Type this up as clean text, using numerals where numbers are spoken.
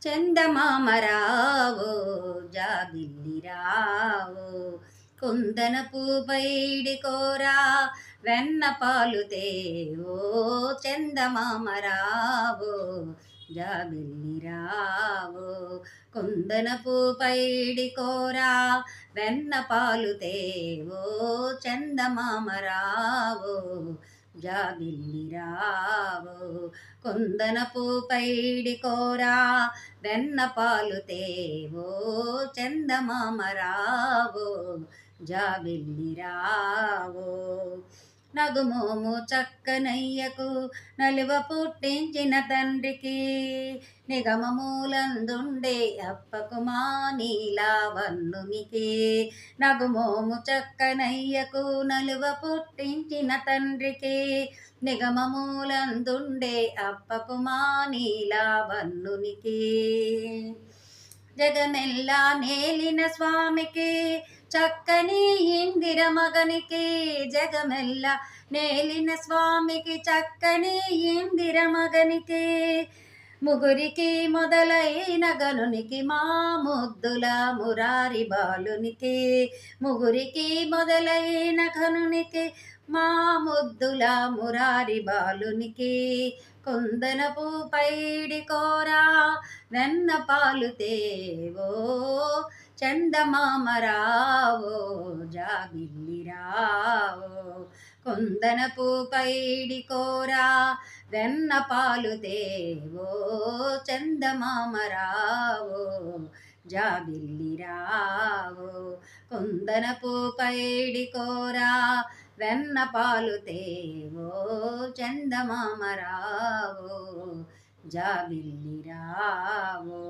చందమామరావో జాబిల్లిరావో కుందనపు పైడి కోరా వెన్న పాలు తేవో చందమామరావో జాబిల్లిరావో కుందనపు పైడి కోరా వెన్న పాలు తేవో చందమామరావో జాబిల్లిరావో కుందనపు పైడి కోరా వెన్న పాలు తేవో చందమామరావో జాబిల్లిరావో నగుమోము చక్కనయ్యకు నలువ పుట్టించిన తండ్రికి నిగమమూలందుండే అప్పకు మా నీలావన్నునికి నగుమోము చక్కనయ్యకు నలువ పుట్టించిన తండ్రికి నిగమమూలందుండే అప్పకు మా నీలావన్నునికి జగమెల్లా నేలిన స్వామికి చక్కని ఇందిర మగనికి జగమెల్లా నేలిన స్వామికి చక్కని ఇందిర మగనికి ముగురికి మొదలైన గనునికి మా ముద్దుల మురారి బాలునికి ముగురికి మొదలైన గనునికి మా ముద్దుల మురారి బాలునికి కుందనపు పైడి కోరా వెన్న పాలు తేవో చందమామరావో జాబిల్లిరావో కుందనపు పైడి కోరా వెన్న పాలు తేవో చందమామరావో జాబిల్లిరావో కుందనపు పైడి కోరా వెన్న పాలు తేవో చందమామరావో జాబిల్లిరావో